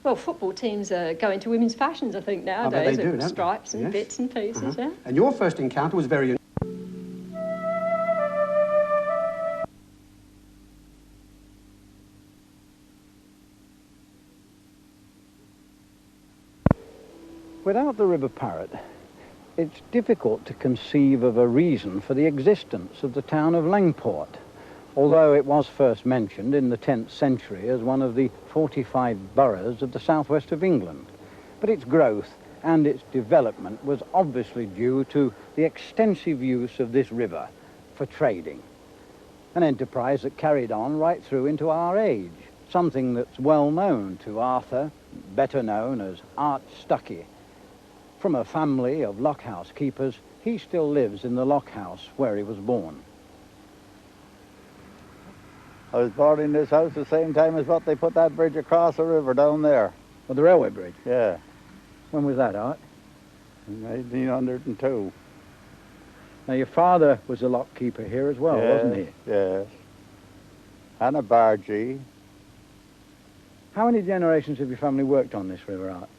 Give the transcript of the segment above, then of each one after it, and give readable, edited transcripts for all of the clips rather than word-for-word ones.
Well, football teams are going to women's fashions, I think, nowadays. They do, with don't stripes they? and Yes. bits and pieces, yeah. And your first encounter was very... Without the River Parrett, it's difficult to conceive of a reason for the existence of the town of Langport, although it was first mentioned in the 10th century as one of the 45 boroughs of the southwest of England. But its growth and its development was obviously due to the extensive use of this river for trading, an enterprise that carried on right through into our age, something that's well known to Arthur, better known as Art Stuckey. From a family of lockhouse keepers, he still lives in the lockhouse where he was born. I was born in this house the same time as what they put that bridge across the river down there. Well, the railway bridge? Yeah. When was that, Art? In 1802. Now, your father was a lock keeper here as well, wasn't he? Yes. And a bargee. How many generations of your family worked on this river, Art?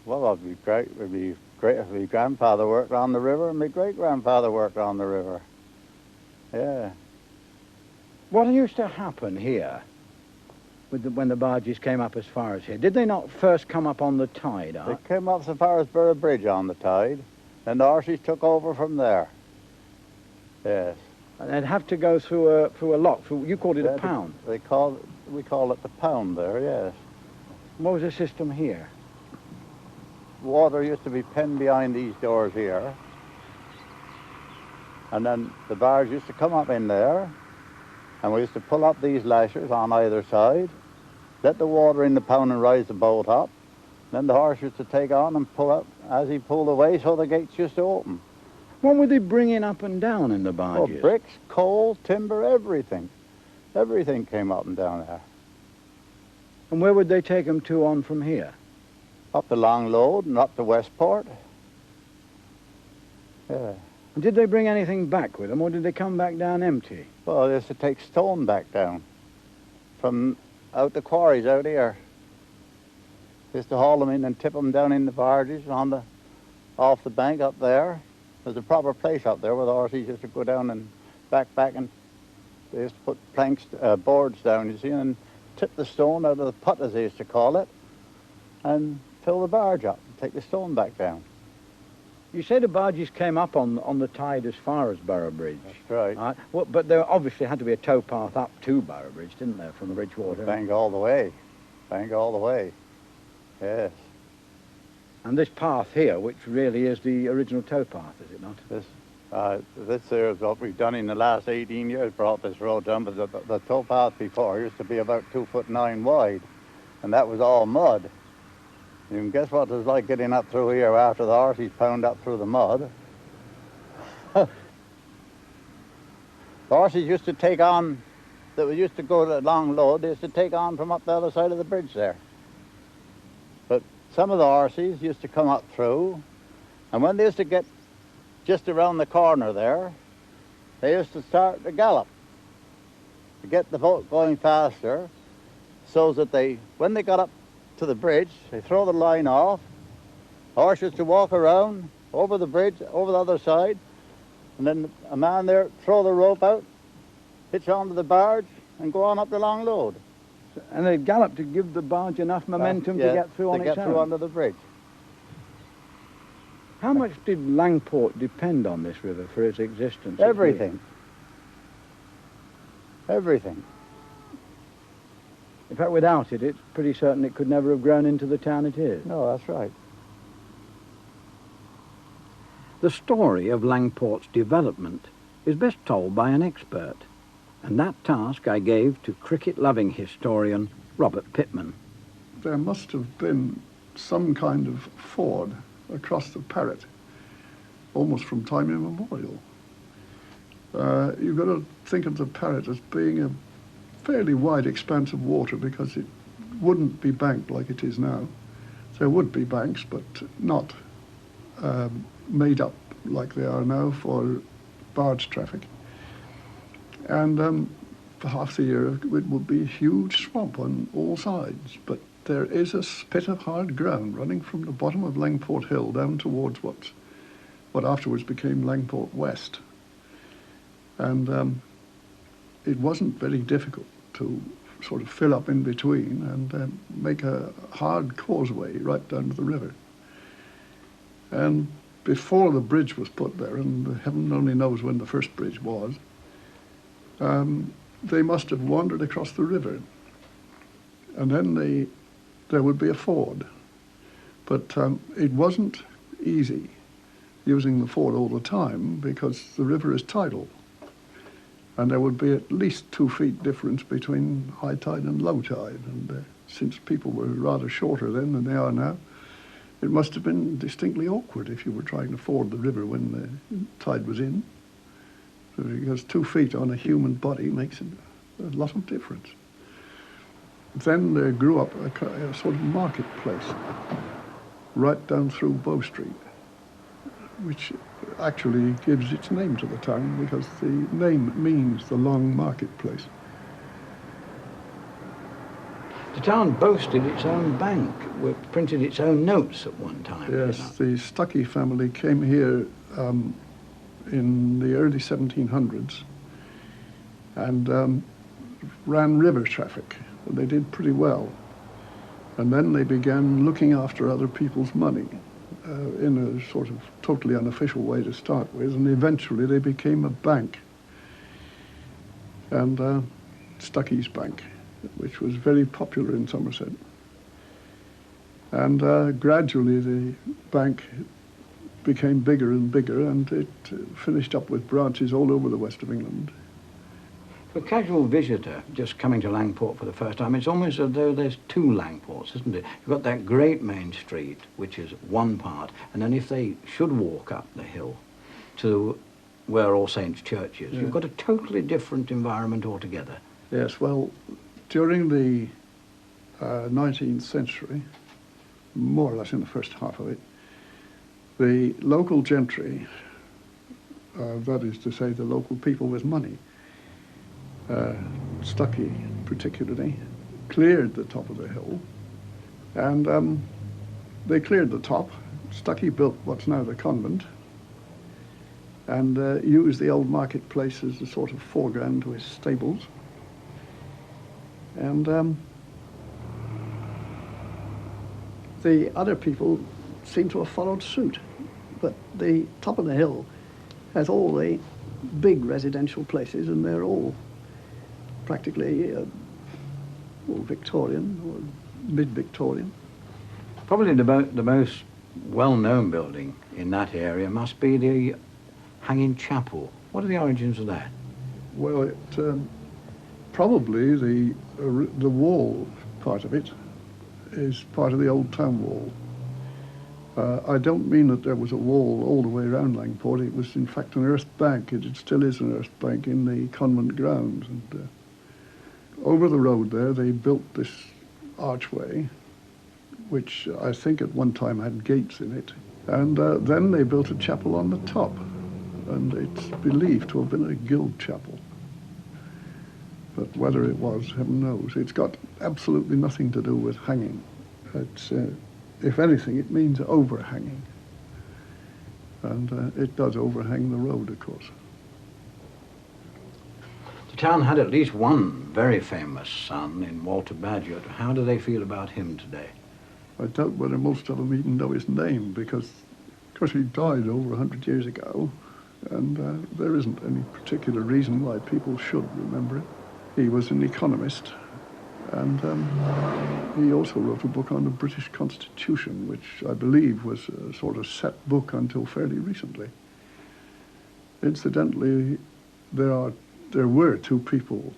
Well, it'd be great if my grandfather worked on the river and my great-grandfather worked on the river. Yeah. What used to happen here when the barges came up as far as here? Did they not first come up on the tide, Art? They came up so far as Borough Bridge on the tide, and the horses took over from there. Yes. And they'd have to go through a lock. You called it a pound. We call it the pound there, yes. What was the system here? Water used to be penned behind these doors here. And then the barge used to come up in there, and we used to pull up these lashers on either side, let the water in the pound and rise the boat up. Then the horse used to take on and pull up as he pulled away, so the gates used to open. What were they bringing up and down in the barges? Oh, bricks, coal, timber, everything. Everything came up and down there. And where would they take them to on from here? Up to Langport and up to Westport. Yeah. And did they bring anything back with them, or did they come back down empty? Well, they used to take stone back down from out the quarries out here. They used to haul them in and tip them down in the barges off the bank up there. There's a proper place up there where the horses used to go down and back, and they used to put planks, boards down, you see, and tip the stone out of the putt, as they used to call it, and fill the barge up and take the stone back down. You say the barges came up on the tide as far as Borough Bridge. That's right. Right. Well, but there obviously had to be a towpath up to Borough Bridge, didn't there, from Bridgewater? Bank all the way. Bank all the way. Yes. And this path here, which really is the original towpath, is it not? This here is what we've done in the last 18 years, brought this road down, but the towpath before used to be about 2'9" wide, and that was all mud. You can guess what it was like getting up through here after the horses pound up through the mud. The horses used to take on, that we used to go to long load, they used to take on from up the other side of the bridge there. But some of the horses used to come up through, and when they used to get just around the corner there, they used to start to gallop to get the boat going faster, so that when they got up to the bridge, they throw the line off, horses to walk around over the bridge, over the other side, and then a man there throw the rope out, hitch onto the barge, and go on up the long load. And they'd gallop to give the barge enough momentum to get through on its own. To get through under the bridge. How much did Langport depend on this river for its existence? Everything. Everything. In fact, without it, it's pretty certain it could never have grown into the town it is. No, that's right. The story of Langport's development is best told by an expert, and that task I gave to cricket-loving historian Robert Pitman. There must have been some kind of ford across the Parrett, almost from time immemorial. You've got to think of the Parrett as being a fairly wide expanse of water, because it wouldn't be banked like it is now. There would be banks, but not made up like they are now for barge traffic. And for half the year it would be a huge swamp on all sides, but there is a spit of hard ground running from the bottom of Langport Hill down towards what afterwards became Langport West. And it wasn't very difficult to sort of fill up in between and make a hard causeway right down to the river. And before the bridge was put there, and heaven only knows when the first bridge was, they must have wandered across the river. And then there would be a ford. But it wasn't easy using the ford all the time because the river is tidal. And there would be at least 2 feet difference between high tide and low tide. And since people were rather shorter then than they are now, it must have been distinctly awkward if you were trying to ford the river when the tide was in. Because 2 feet on a human body makes a lot of difference. Then there grew up a sort of marketplace right down through Bow Street, which actually gives its name to the town because the name means the long marketplace. The town boasted its own bank, printed its own notes at one time. Yes, the Stuckey family came here in the early 1700s and ran river traffic. They did pretty well. And then they began looking after other people's money in a sort of totally unofficial way to start with, and eventually they became a bank, and Stuckey's Bank, which was very popular in Somerset. And gradually the bank became bigger and bigger, and it finished up with branches all over the west of England. For a casual visitor just coming to Langport for the first time, it's almost as though there's 2 Langports, isn't it? You've got that great main street, which is one part, and then if they should walk up the hill to where All Saints' Church is, you've got a totally different environment altogether. Yes, well, during the 19th century, more or less in the first half of it, the local gentry, that is to say the local people with money, Stuckey particularly, cleared the top of the hill, and they cleared the top. Stuckey built what's now the convent, and used the old marketplace as a sort of foreground to his stables. And the other people seem to have followed suit, but the top of the hill has all the big residential places, and they're all practically Victorian or mid-Victorian. Probably the most well-known building in that area must be the Hanging Chapel. What are the origins of that? Well, probably the wall part of it is part of the old town wall. I don't mean that there was a wall all the way around Langport. It was in fact an earth bank. It still is an earth bank in the convent grounds. And over the road there, they built this archway, which I think at one time had gates in it. And then they built a chapel on the top, and it's believed to have been a guild chapel. But whether it was, heaven knows. It's got absolutely nothing to do with hanging. It's, if anything, it means overhanging. And it does overhang the road, of course. The town had at least one very famous son in Walter Bagehot. How do they feel about him today? I doubt whether most of them even know his name, because, of course, he died over 100 years ago, and there isn't any particular reason why people should remember him. He was an economist, and he also wrote a book on the British Constitution, which I believe was a sort of set book until fairly recently. Incidentally, there were 2 people.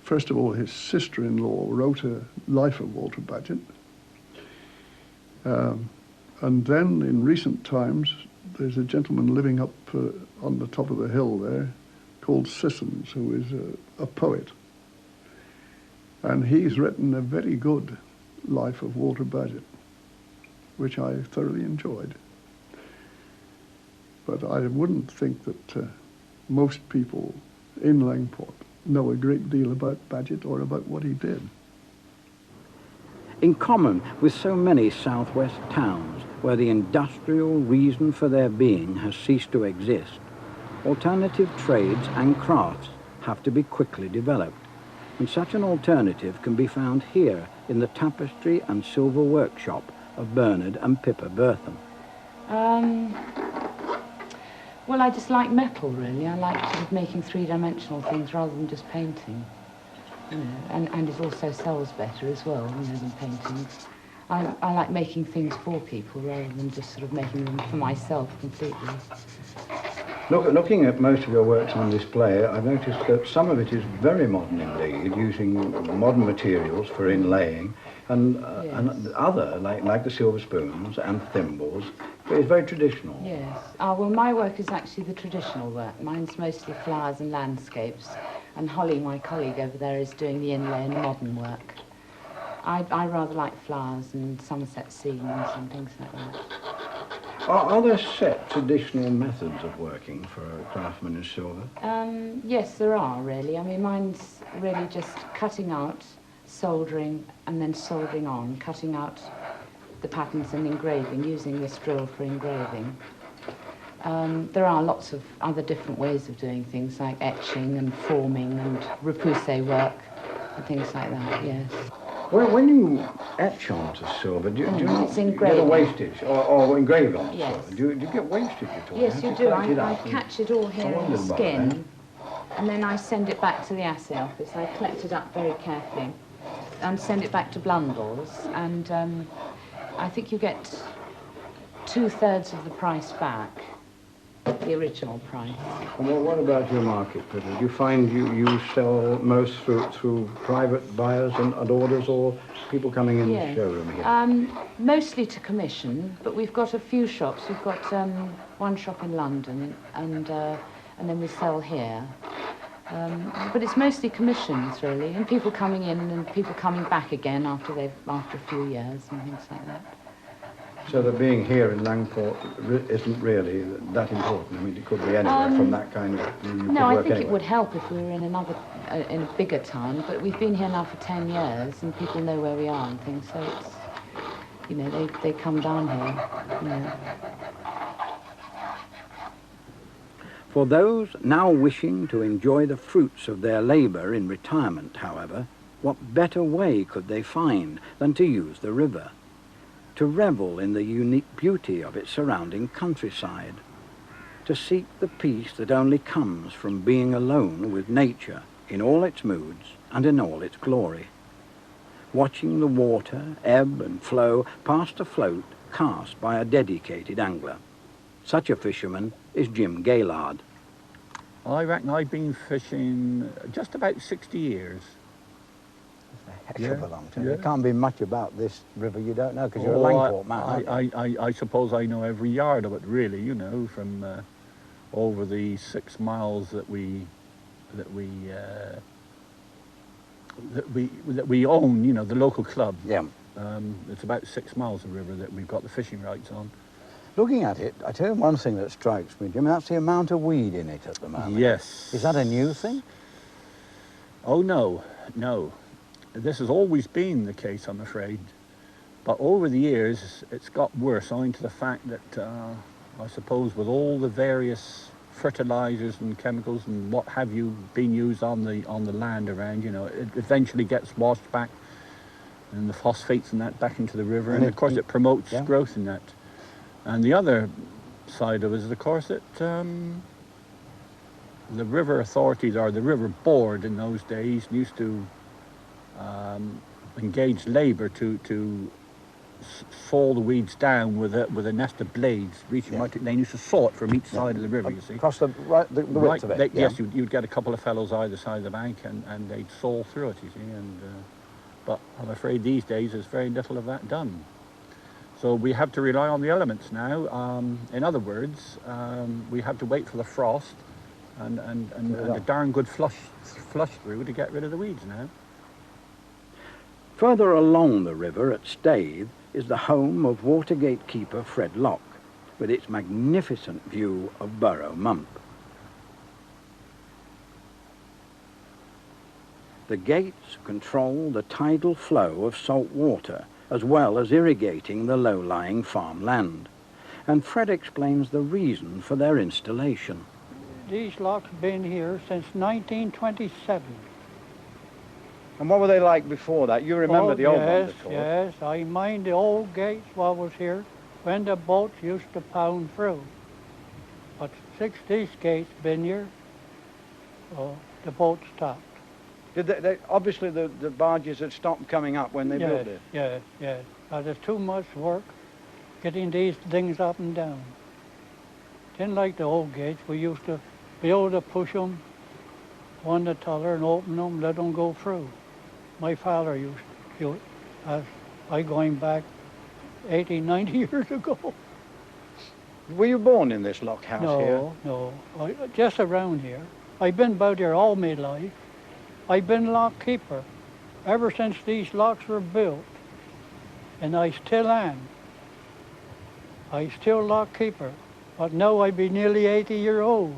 First of all, his sister-in-law wrote a life of Walter Bagehot. And then in recent times, there's a gentleman living up on the top of the hill there called Sissons, who is a poet. And he's written a very good life of Walter Bagehot, which I thoroughly enjoyed. But I wouldn't think that most people in Langport know a great deal about Bagehot or about what he did. In common with so many southwest towns where the industrial reason for their being has ceased to exist, alternative trades and crafts have to be quickly developed, and such an alternative can be found here in the tapestry and silver workshop of Bernard and Pippa Bertham. Well, I just like metal, really. I like sort of making three-dimensional things rather than just painting. You know, and it also sells better as well, you know, than painting. I like making things for people rather than just sort of making them for myself completely. Looking at most of your works on display, I've noticed that some of it is very modern indeed, using modern materials for inlaying, and, Yes. and other, like the silver spoons and thimbles, is very traditional. Yes. Well, my work is actually the traditional work. Mine's mostly flowers and landscapes, and Holly, my colleague over there, is doing the inlay and the modern work. I rather like flowers and Somerset scenes and things like that. Are there set traditional methods of working for a craftsman in silver? Yes, there are, really. I mean, mine's really just cutting out, soldering, and then soldering on, cutting out the patterns and engraving, using this drill for engraving. There are lots of other different ways of doing things, like etching and forming and repoussé work and things like that, yes. Well, when you etch onto silver, do you it's get a engraving. wastage, or engrave on Yes. silver? Do you get wastage at all? Yes, How you you do. collect it I up and- catch it all here in the wondered about skin, and then I send it back to the assay office. I collect it up very carefully and send it back to Blundell's, and I think you get 2/3 of the price back, the original price. And what about your market, Peter? Do you find you sell most through private buyers and orders, or people coming in the showroom here? Mostly to commission, but we've got a few shops. We've got one shop in London, and then we sell here. But it's mostly commissions, really, and people coming in and people coming back again after a few years and things like that. So that being here in Langport isn't really that important. I mean, it could be anywhere from that kind of. No, I think it would help if we were in in a bigger town. But we've been here now for 10 years, and people know where we are and things. So it's, you know, they come down here. You know. For those now wishing to enjoy the fruits of their labour in retirement, however, what better way could they find than to use the river, to revel in the unique beauty of its surrounding countryside, to seek the peace that only comes from being alone with nature in all its moods and in all its glory, watching the water ebb and flow past a float cast by a dedicated angler. Such a fisherman is Jim Gaylard. I reckon I've been fishing just about 60 years. Heck of a long time. Yeah. There can't be much about this river you don't know, because you're a Langport man, aren't you? I suppose I know every yard of it, really, you know, from over the 6 miles that we own, you know, the local club. Yeah. It's about 6 miles of river that we've got the fishing rights on. Looking at it, I tell you one thing that strikes me, Jim, that's the amount of weed in it at the moment. Yes. Is that a new thing? Oh, no, no. This has always been the case, I'm afraid. But over the years, it's got worse, owing to the fact that, I suppose, with all the various fertilizers and chemicals and what have you being used on the land around, you know, it eventually gets washed back, and the phosphates and that back into the river, and of course it promotes growth in that. And the other side of it is, of course, that the river authorities, or the river board in those days, used to engage labour to saw the weeds down with a nest of blades reaching right. They used to saw it from each side of the river. You see, across the width of it. Yes, you'd get a couple of fellows either side of the bank, and they'd saw through it. You see, but I'm afraid these days there's very little of that done. So we have to rely on the elements now. In other words, we have to wait for the frost and a darn good flush through to get rid of the weeds now. Further along the river at Staithe is the home of Watergate keeper Fred Locke, with its magnificent view of Burrow Mump. The gates control the tidal flow of salt water, as well as irrigating the low-lying farmland. And Fred explains the reason for their installation. These locks have been here since 1927. And what were they like before that? You remember the old ones, of course. Yes, I mind the old gates what was here when the boats used to pound through. But since these gates been here, the boat stopped. Did they obviously the barges had stopped coming up when they built it? Yes. There's too much work getting these things up and down. Didn't like the old gates. We used to be able to push them one to t'other and open them, let them go through. My father used to do it. I going back 80, 90 years ago. Were you born in this lock house here? No, just around here. I've been about here all my life. I've been lock keeper ever since these locks were built, and I still am. I still lock keeper, but now I be nearly 80 years old.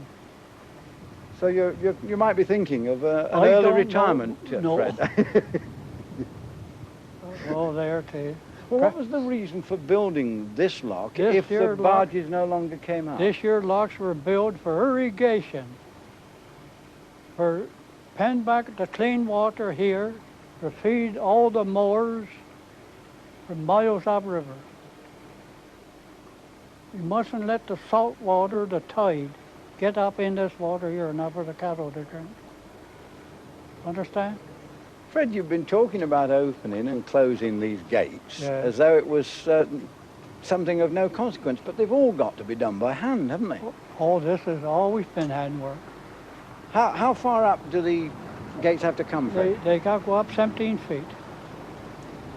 So you might be thinking of an early retirement, Fred. Oh, there too. Well, what was the reason for building this lock if the barges no longer came out? This year locks were built for irrigation, for pen back the clean water here, to feed all the mowers for miles upriver. You mustn't let the salt water, the tide, get up in this water here enough for the cattle to drink. Understand? Fred, you've been talking about opening and closing these gates as though it was something of no consequence, but they've all got to be done by hand, haven't they? All this has always been handwork. How far up do the gates have to come, Fred? They got to go up 17 feet.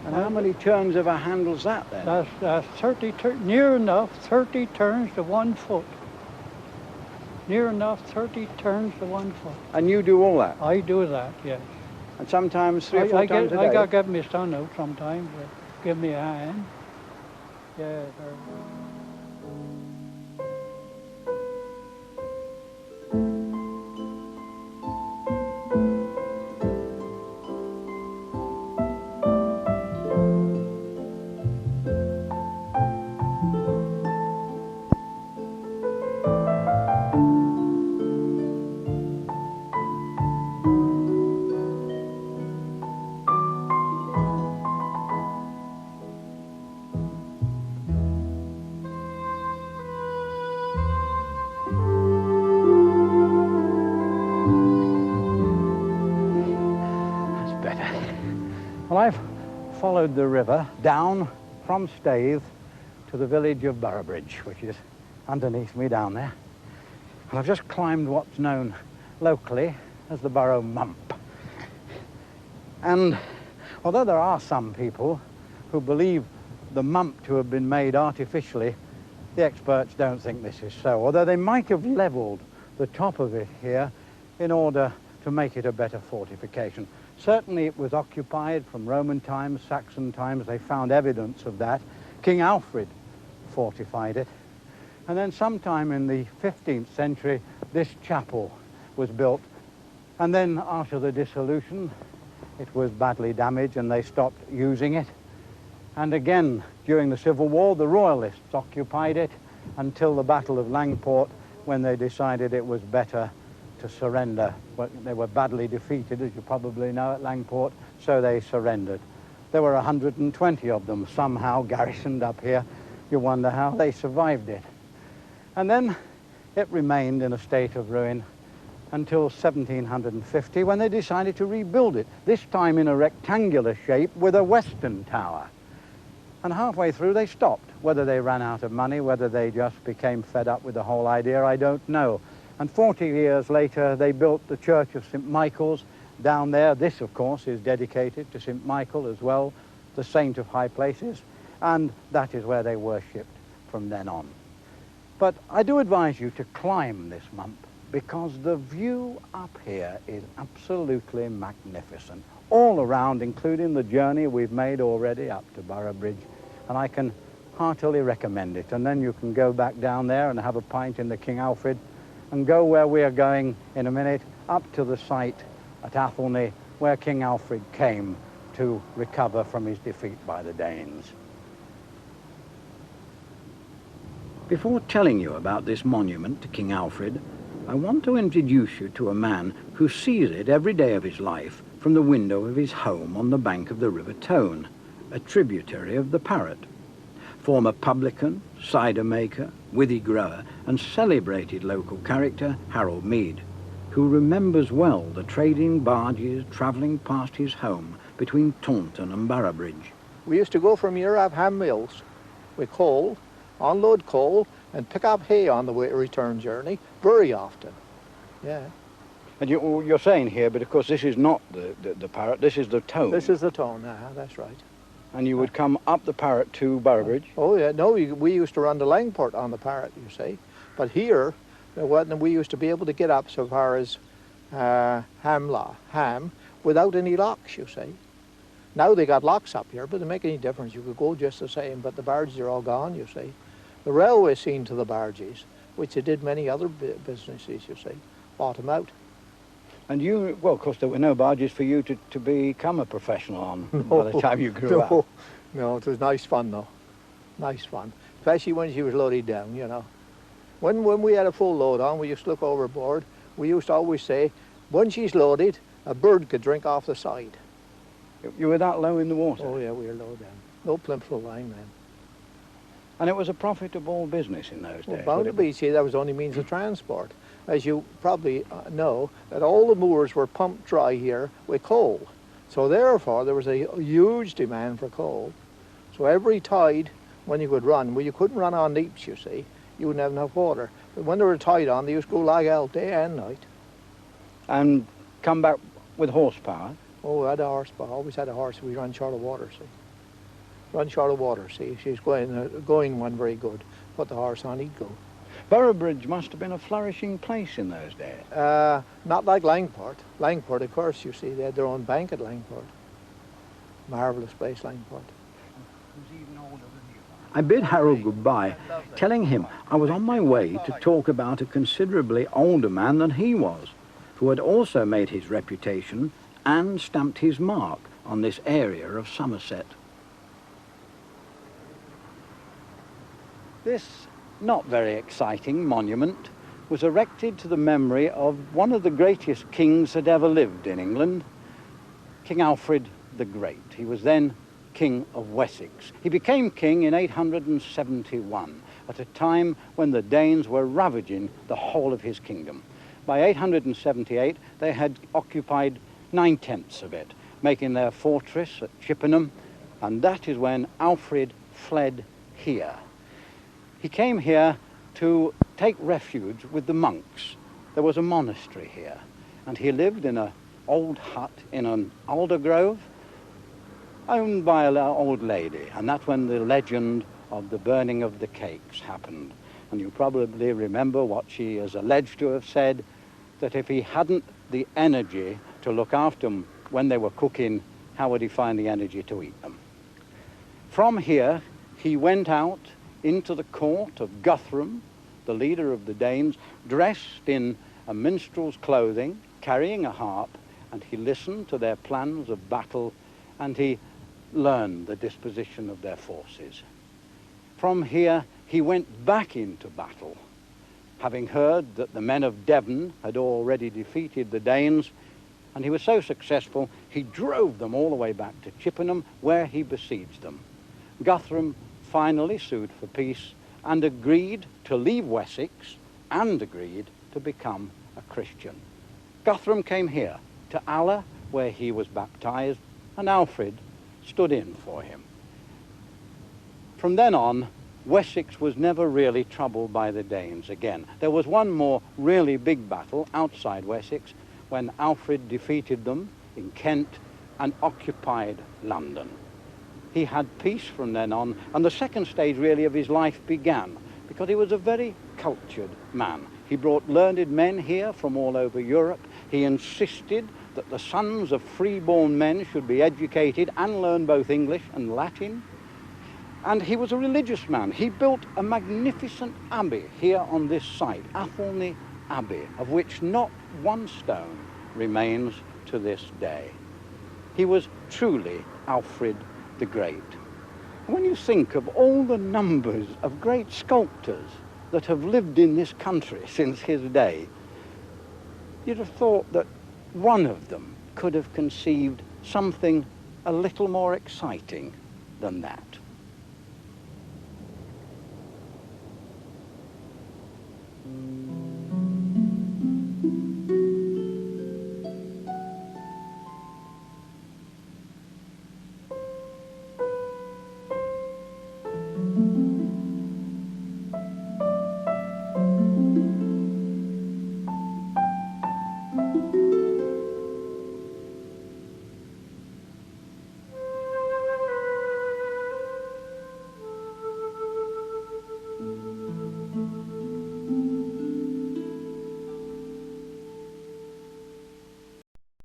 And how many turns of a handle's that then? That's 30, near enough 30 turns to 1 foot. Near enough 30 turns to 1 foot. And you do all that? I do that, yes. And sometimes 3 or 4 times a day? I got to get my son out sometimes to give me a hand. Yeah, Well, I've followed the river down from Staithe to the village of Boroughbridge, which is underneath me down there. And I've just climbed what's known locally as the Borough Mump. And although there are some people who believe the mump to have been made artificially, the experts don't think this is so, although they might have levelled the top of it here in order to make it a better fortification. Certainly it was occupied from Roman times, Saxon times. They found evidence of that. King Alfred fortified it. And then sometime in the 15th century, this chapel was built. And then after the dissolution, it was badly damaged and they stopped using it. And again, during the Civil War, the Royalists occupied it until the Battle of Langport, when they decided it was better to surrender. But they were badly defeated, as you probably know, at Langport, so they surrendered. There were 120 of them somehow garrisoned up here. You wonder how they survived it. And then it remained in a state of ruin until 1750, when they decided to rebuild it, this time in a rectangular shape with a western tower. And halfway through they stopped. Whether they ran out of money, whether they just became fed up with the whole idea, I don't know. And 40 years later, they built the Church of St. Michael's down there. This, of course, is dedicated to St. Michael as well, the saint of high places, and that is where they worshipped from then on. But I do advise you to climb this mump, because the view up here is absolutely magnificent. All around, including the journey we've made already up to Boroughbridge, and I can heartily recommend it. And then you can go back down there and have a pint in the King Alfred, and go where we are going in a minute, up to the site at Athelney, where King Alfred came to recover from his defeat by the Danes. Before telling you about this monument to King Alfred, I want to introduce you to a man who sees it every day of his life from the window of his home on the bank of the River Tone, a tributary of the Parrett. Former publican, cider maker, withy grower, and celebrated local character Harold Mead, who remembers well the trading barges travelling past his home between Taunton and Boroughbridge. We used to go from here up ham mills with coal, unload coal, and pick up hay on the way return journey very often. Yeah. And you're saying here, but of course this is not the Parrett, this is the Tone. This is the Tone, that's right. And you would come up the Parrett to Boroughbridge? Oh yeah, no, we used to run the Langport on the Parrett, you see. But here, we used to be able to get up so far as Ham, without any locks, you see. Now they got locks up here, but they make any difference. You could go just the same, but the barges are all gone, you see. The railway seen to the barges, which they did many other businesses, you see, bought them out. And you, well, of course, there were no barges for you to become a professional on by the time you grew up. No, it was nice fun, though. Nice fun, especially when she was loaded down, you know. When we had a full load on, we used to look overboard. We used to always say, when she's loaded, a bird could drink off the side. You were that low in the water? Oh, yeah, we were low down. No plimsoll line then. And it was a profitable business in those days? Bound to be, see, that was the only means of transport. As you probably know, that all the moors were pumped dry here with coal. So therefore, there was a huge demand for coal. So every tide, when you could run, well, you couldn't run on leaps, you see. You wouldn't have enough water. But when there were a tide on, they used to go lag out day and night. And come back with horsepower? Oh, we had a horsepower. Always had a horse. We run short of water, see. Run short of water, see. She's going one very good. Put the horse on, he'd go. Boroughbridge must have been a flourishing place in those days. Not like Langport. Langport, of course, you see, they had their own bank at Langport. Marvellous place, Langport. I bid Harold goodbye, telling him I was on my way to talk about a considerably older man than he was, who had also made his reputation and stamped his mark on this area of Somerset. This not very exciting monument was erected to the memory of one of the greatest kings that ever lived in England, King Alfred the Great. He was then King of Wessex. He became king in 871, at a time when the Danes were ravaging the whole of his kingdom. By 878, they had occupied 9/10 of it, making their fortress at Chippenham, and that is when Alfred fled here. He came here to take refuge with the monks. There was a monastery here, and he lived in an old hut in an alder grove, owned by an old lady, and that's when the legend of the burning of the cakes happened. And you probably remember what she is alleged to have said, that if he hadn't the energy to look after them when they were cooking, how would he find the energy to eat them? From here, he went out into the court of Guthrum, the leader of the Danes, dressed in a minstrel's clothing, carrying a harp, and he listened to their plans of battle, and he learned the disposition of their forces. From here, he went back into battle, having heard that the men of Devon had already defeated the Danes, and he was so successful, he drove them all the way back to Chippenham, where he besieged them. Guthrum finally sued for peace and agreed to leave Wessex and agreed to become a Christian. Guthrum came here to Allah, where he was baptized, and Alfred stood in for him. From then on, Wessex was never really troubled by the Danes again. There was one more really big battle outside Wessex when Alfred defeated them in Kent and occupied London. He had peace from then on, and the second stage really of his life began, because he was a very cultured man. He brought learned men here from all over Europe. He insisted that the sons of free-born men should be educated and learn both English and Latin. And he was a religious man. He built a magnificent abbey here on this site, Athelney Abbey, of which not one stone remains to this day. He was truly Alfred the Great. When you think of all the numbers of great sculptors that have lived in this country since his day, you'd have thought that one of them could have conceived something a little more exciting than that.